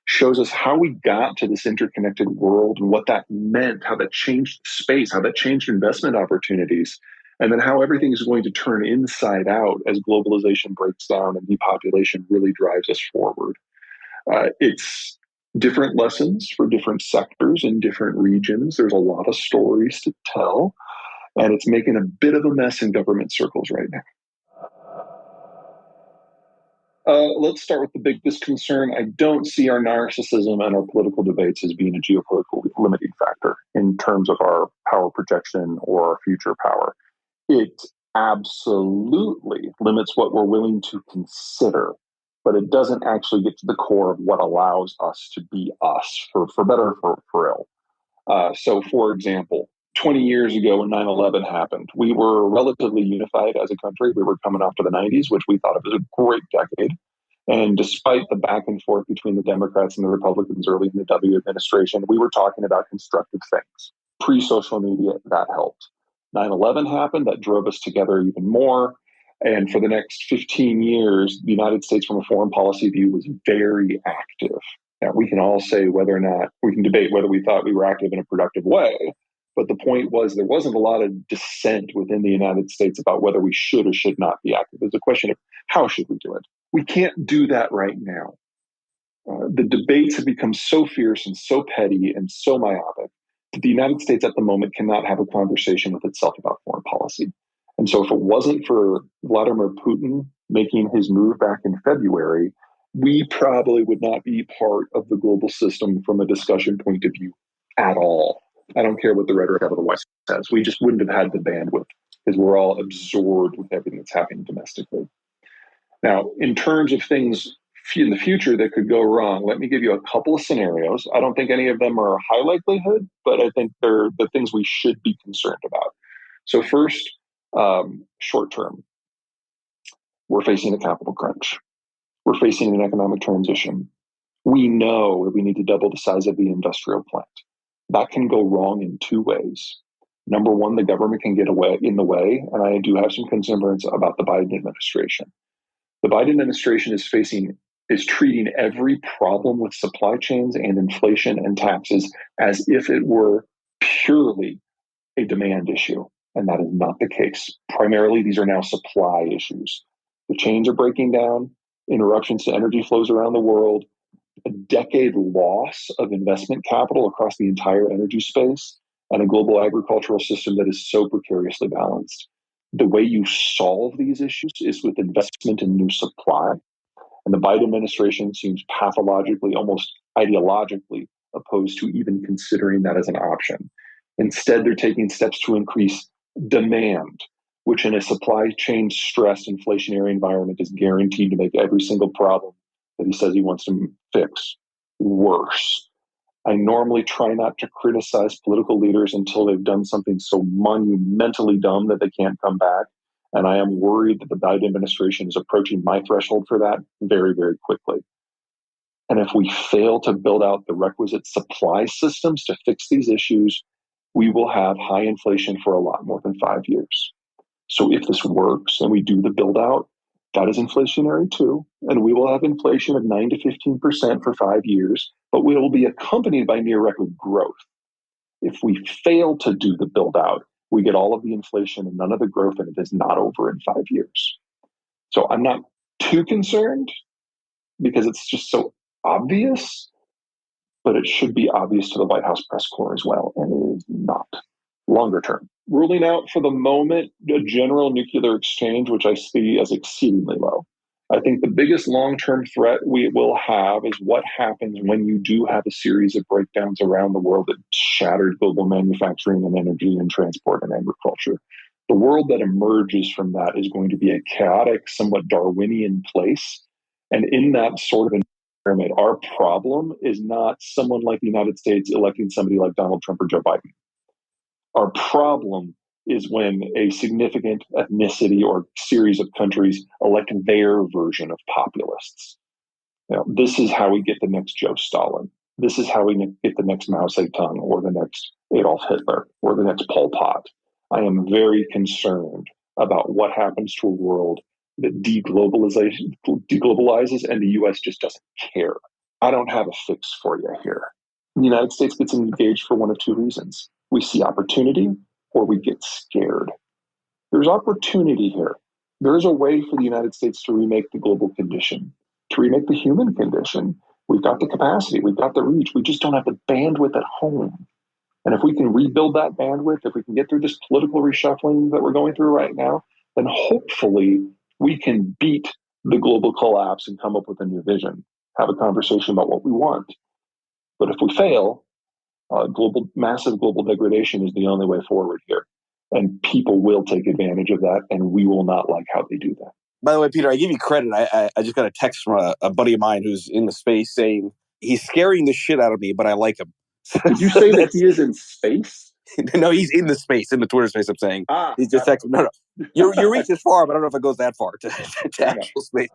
shows us how we got to this interconnected world and what that meant, how that changed space, how that changed investment opportunities, and then how everything is going to turn inside out as globalization breaks down and depopulation really drives us forward. It's different lessons for different sectors in different regions. There's a lot of stories to tell, and it's making a bit of a mess in government circles right now. Let's start with the biggest concern. I don't see our narcissism and our political debates as being a geopolitical limiting factor in terms of our power projection or our future power. It absolutely limits what we're willing to consider, but it doesn't actually get to the core of what allows us to be us, for better or for ill. So, for example, 20 years ago when 9/11 happened, we were relatively unified as a country. We were coming off to the 90s, which we thought of as a great decade. And despite the back and forth between the Democrats and the Republicans early in the W administration, we were talking about constructive things. Pre-social media, that helped. 9/11 happened, that drove us together even more. And for the next 15 years, the United States, from a foreign policy view, was very active. Now, we can all say whether or not, we can debate whether we thought we were active in a productive way. But the point was, there wasn't a lot of dissent within the United States about whether we should or should not be active. It's a question of how should we do it? We can't do that right now. The debates have become so fierce and so petty and so myopic that the United States at the moment cannot have a conversation with itself about foreign policy. And so if it wasn't for Vladimir Putin making his move back in February, we probably would not be part of the global system from a discussion point of view at all. I don't care what the rhetoric out of the West says. We just wouldn't have had the bandwidth because we're all absorbed with everything that's happening domestically. Now, in terms of things in the future that could go wrong, let me give you a couple of scenarios. I don't think any of them are high likelihood, but I think they're the things we should be concerned about. So first, short term, we're facing a capital crunch. We're facing an economic transition. We know that we need to double the size of the industrial plant. That can go wrong in two ways. Number one, the government can get in the way, and I do have some concerns about the Biden administration. The Biden administration is treating every problem with supply chains and inflation and taxes as if it were purely a demand issue. And that is not the case. Primarily, these are now supply issues. The chains are breaking down, interruptions to energy flows around the world, a decade loss of investment capital across the entire energy space, and a global agricultural system that is so precariously balanced. The way you solve these issues is with investment in new supply. And the Biden administration seems pathologically, almost ideologically opposed to even considering that as an option. Instead, they're taking steps to increase demand, which in a supply chain stressed inflationary environment is guaranteed to make every single problem that he says he wants to fix worse. I normally try not to criticize political leaders until they've done something so monumentally dumb that they can't come back. And I am worried that the Biden administration is approaching my threshold for that very, very quickly. And if we fail to build out the requisite supply systems to fix these issues, we will have high inflation for a lot more than 5 years. So if this works and we do the build out, that is inflationary too. And we will have inflation of 9 to 15% for 5 years, but we will be accompanied by near record growth. If we fail to do the build out, we get all of the inflation and none of the growth, and it is not over in 5 years. So I'm not too concerned because it's just so obvious, but it should be obvious to the White House press corps as well, and it is not. Longer term, ruling out for the moment a general nuclear exchange, which I see as exceedingly low. I think the biggest long-term threat we will have is what happens when you do have a series of breakdowns around the world that shattered global manufacturing and energy and transport and agriculture. The world that emerges from that is going to be a chaotic, somewhat Darwinian place. And in that sort of environment, our problem is not someone like the United States electing somebody like Donald Trump or Joe Biden. Our problem is when a significant ethnicity or series of countries elect their version of populists. Now, this is how we get the next Joe Stalin. This is how we get the next Mao Zedong or the next Adolf Hitler or the next Pol Pot. I am very concerned about what happens to a world that deglobalizes and the U.S. just doesn't care. I don't have a fix for you here. The United States gets engaged for one of two reasons. We see opportunity or we get scared. There's opportunity here. There is a way for the United States to remake the global condition, to remake the human condition. We've got the capacity, we've got the reach, we just don't have the bandwidth at home. And if we can rebuild that bandwidth, if we can get through this political reshuffling that we're going through right now, then hopefully we can beat the global collapse and come up with a new vision, have a conversation about what we want. But if we fail, massive global degradation is the only way forward here. And people will take advantage of that, and we will not like how they do that. By the way, Peter, I give you credit. I just got a text from a buddy of mine who's in the space saying he's scaring the shit out of me, but I like him. Did you say that he is in space? No, he's in the space, in the Twitter space. I'm saying he's just texting. No. Your reach is far, but I don't know if it goes that far to actual space.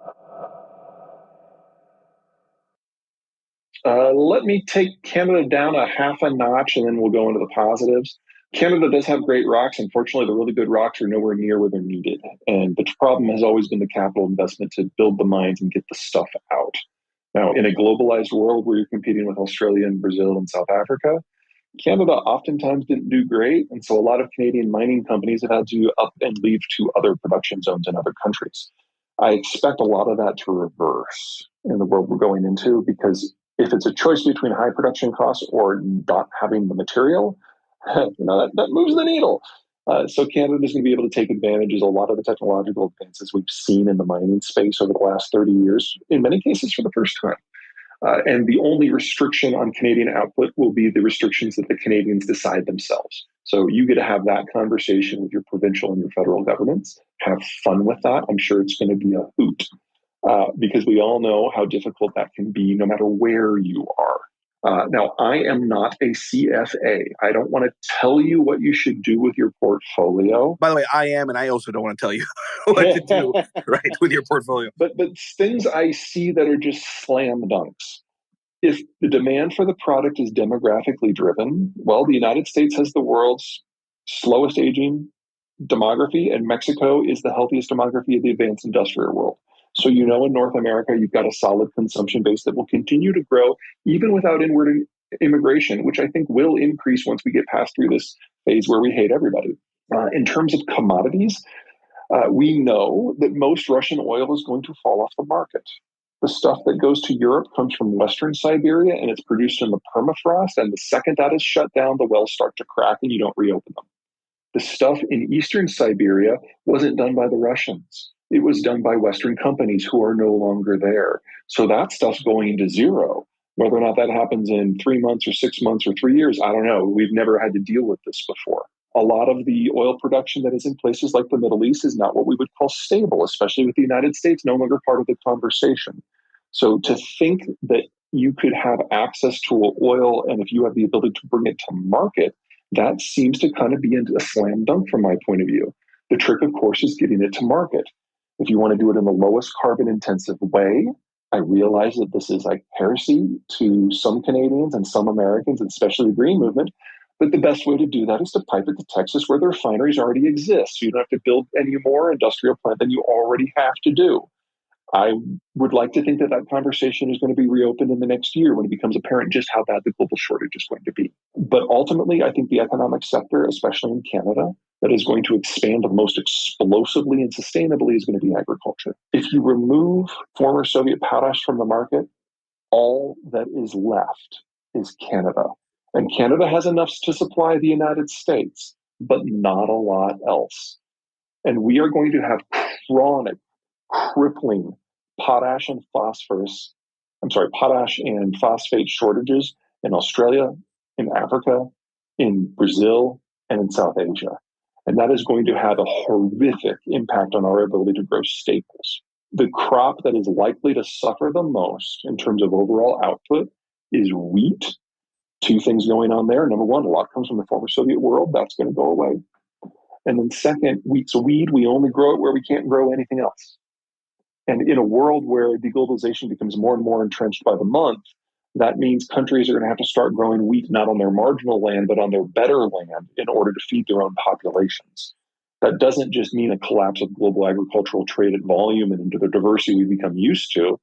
Let me take Canada down a half a notch, and then we'll go into the positives. Canada does have great rocks. Unfortunately, the really good rocks are nowhere near where they're needed. And the problem has always been the capital investment to build the mines and get the stuff out. Now, in a globalized world where you're competing with Australia and Brazil and South Africa, Canada oftentimes didn't do great. And so a lot of Canadian mining companies have had to up and leave to other production zones in other countries. I expect a lot of that to reverse in the world we're going into, because if it's a choice between high production costs or not having the material, that moves the needle. So Canada is going to be able to take advantage of a lot of the technological advances we've seen in the mining space over the last 30 years, in many cases for the first time. And the only restriction on Canadian output will be the restrictions that the Canadians decide themselves. So you get to have that conversation with your provincial and your federal governments. Have fun with that. I'm sure it's going to be a hoot, because we all know how difficult that can be no matter where you are. Now, I am not a CFA. I don't want to tell you what you should do with your portfolio. By the way, I am, and I also don't want to tell you what to do with your portfolio. But things I see that are just slam dunks. If the demand for the product is demographically driven, well, the United States has the world's slowest aging demography, and Mexico is the healthiest demography of the advanced industrial world. So, in North America, you've got a solid consumption base that will continue to grow even without inward immigration, which I think will increase once we get past through this phase where we hate everybody. In terms of commodities, we know that most Russian oil is going to fall off the market. The stuff that goes to Europe comes from Western Siberia, and it's produced in the permafrost. And the second that is shut down, the wells start to crack and you don't reopen them. The stuff in Eastern Siberia wasn't done by the Russians. It was done by Western companies who are no longer there. So that stuff's going to zero. Whether or not that happens in 3 months or 6 months or 3 years, I don't know. We've never had to deal with this before. A lot of the oil production that is in places like the Middle East is not what we would call stable, especially with the United States no longer part of the conversation. So to think that you could have access to oil, and if you have the ability to bring it to market, that seems to kind of be a slam dunk from my point of view. The trick, of course, is getting it to market. If you want to do it in the lowest carbon intensive way, I realize that this is like heresy to some Canadians and some Americans, and especially the Green Movement. But the best way to do that is to pipe it to Texas, where the refineries already exist. So you don't have to build any more industrial plant than you already have to do. I would like to think that that conversation is going to be reopened in the next year when it becomes apparent just how bad the global shortage is going to be. But ultimately, I think the economic sector, especially in Canada, that is going to expand the most explosively and sustainably is going to be agriculture. If you remove former Soviet potash from the market, all that is left is Canada. And Canada has enough to supply the United States, but not a lot else. And we are going to have chronic, crippling potash and phosphate shortages in Australia, in Africa, in Brazil, and in South Asia. And that is going to have a horrific impact on our ability to grow staples. The crop that is likely to suffer the most in terms of overall output is wheat. Two things going on there. Number one, a lot comes from the former Soviet world. That's going to go away. And then second, wheat's a weed. We only grow it where we can't grow anything else. And in a world where de-globalization becomes more and more entrenched by the month, that means countries are going to have to start growing wheat not on their marginal land, but on their better land in order to feed their own populations. That doesn't just mean a collapse of global agricultural trade at volume and into the diversity we've become used to.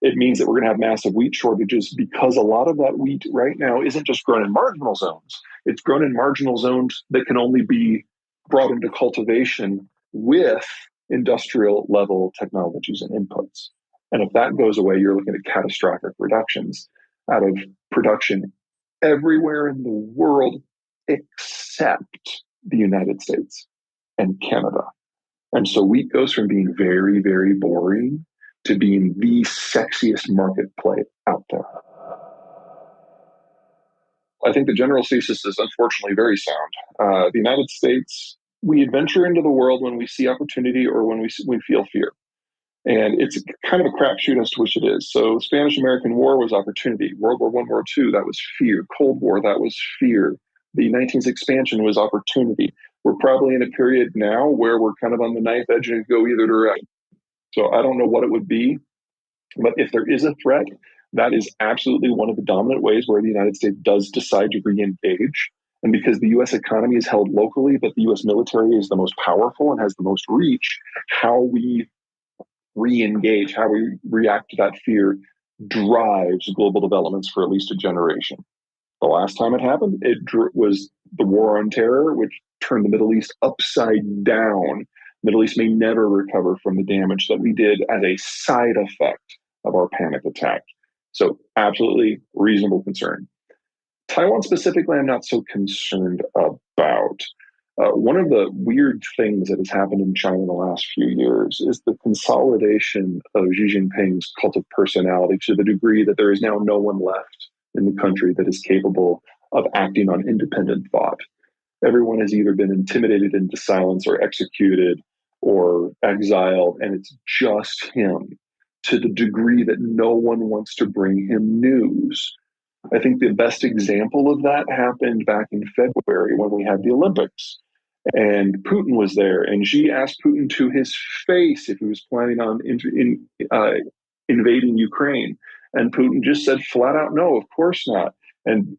It means that we're going to have massive wheat shortages because a lot of that wheat right now isn't just grown in marginal zones. It's grown in marginal zones that can only be brought into cultivation with industrial level technologies and inputs. And if that goes away, you're looking at catastrophic reductions out of production everywhere in the world except the United States and Canada. And so wheat goes from being very, very boring to being the sexiest market play out there. I think the general thesis is unfortunately very sound. The United States, we adventure into the world when we see opportunity or when we feel fear. And it's kind of a crapshoot as to which it is. So Spanish-American War was opportunity. World War I, War II, that was fear. Cold War, that was fear. The 19th expansion was opportunity. We're probably in a period now where we're kind of on the knife edge and go either direction. So I don't know what it would be, but if there is a threat, that is absolutely one of the dominant ways where the United States does decide to re-engage. And because the US economy is held locally, but the US military is the most powerful and has the most reach, how we re-engage, how we react to that fear drives global developments for at least a generation. The last time it happened, it was the war on terror, which turned the Middle East upside down. Middle East may never recover from the damage that we did as a side effect of our panic attack. So absolutely reasonable concern. Taiwan specifically, I'm not so concerned about. One of the weird things that has happened in China in the last few years is the consolidation of Xi Jinping's cult of personality to the degree that there is now no one left in the country that is capable of acting on independent thought. Everyone has either been intimidated into silence or executed or exiled, and it's just him to the degree that no one wants to bring him news. I think the best example of that happened back in February when we had the Olympics. And Putin was there, and Xi asked Putin to his face if he was planning on invading Ukraine. And Putin just said flat out, no, of course not. And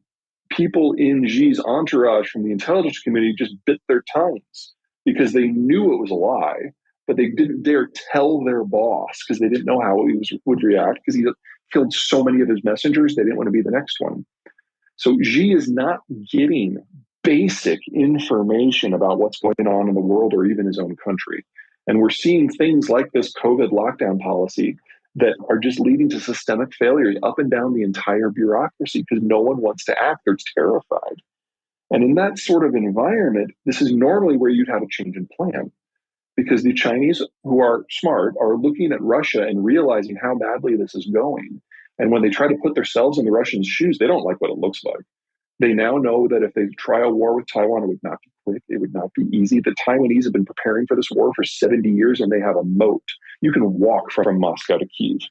people in Xi's entourage from the intelligence community just bit their tongues because they knew it was a lie, but they didn't dare tell their boss because they didn't know how would react because he killed so many of his messengers. They didn't want to be the next one. So Xi is not getting basic information about what's going on in the world or even his own country. And we're seeing things like this COVID lockdown policy that are just leading to systemic failures up and down the entire bureaucracy because no one wants to act. They're terrified. And in that sort of environment, this is normally where you'd have a change in plan because the Chinese, who are smart, are looking at Russia and realizing how badly this is going. And when they try to put themselves in the Russians' shoes, they don't like what it looks like. They now know that if they try a war with Taiwan, it would not be quick. It would not be easy. The Taiwanese have been preparing for this war for 70 years, and they have a moat. You can walk from Moscow to Kyiv.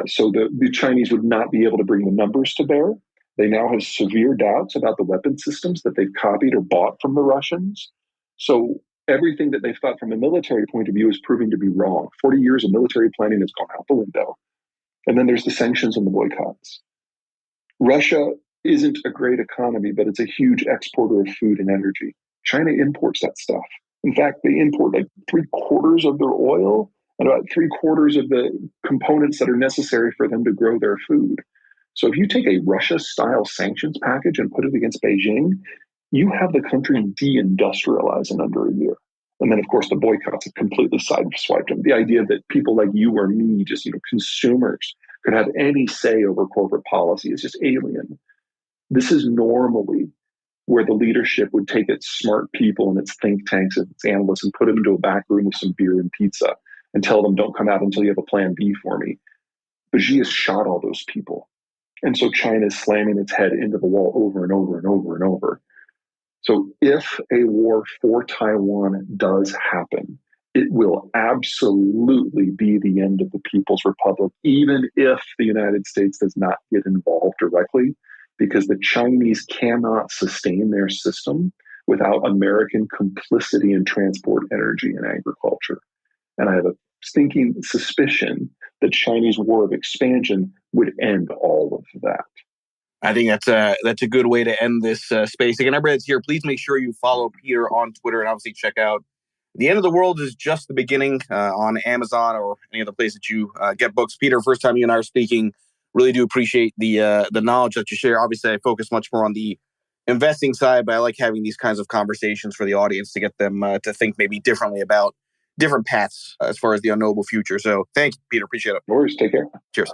So the Chinese would not be able to bring the numbers to bear. They now have severe doubts about the weapon systems that they've copied or bought from the Russians. So everything that they've thought from a military point of view is proving to be wrong. 40 years of military planning has gone out the window. And then there's the sanctions and the boycotts. Russia isn't a great economy, but it's a huge exporter of food and energy. China imports that stuff. In fact, they import like 3/4 of their oil and about 3/4 of the components that are necessary for them to grow their food. So if you take a Russia-style sanctions package and put it against Beijing, you have the country deindustrialized in under a year. And then, of course, the boycotts have completely sideswiped them. The idea that people like you or me, just consumers, could have any say over corporate policy is just alien. This is normally where the leadership would take its smart people and its think tanks and its analysts and put them into a back room with some beer and pizza and tell them, don't come out until you have a plan B for me. But Xi has shot all those people. And so China is slamming its head into the wall over and over and over and over. So if a war for Taiwan does happen, it will absolutely be the end of the People's Republic, even if the United States does not get involved directly, because the Chinese cannot sustain their system without American complicity in transport, energy, and agriculture. And I have a stinking suspicion that Chinese war of expansion would end all of that. I think that's a good way to end this space. Again, everybody that's here, please make sure you follow Peter on Twitter and obviously check out The End of the World is just the beginning on Amazon or any other place that you get books. Peter, first time you and I are speaking, really do appreciate the knowledge that you share. Obviously, I focus much more on the investing side, but I like having these kinds of conversations for the audience to get them to think maybe differently about different paths as far as the unknowable future. So thank you, Peter. Appreciate it. No worries. Take care. Cheers.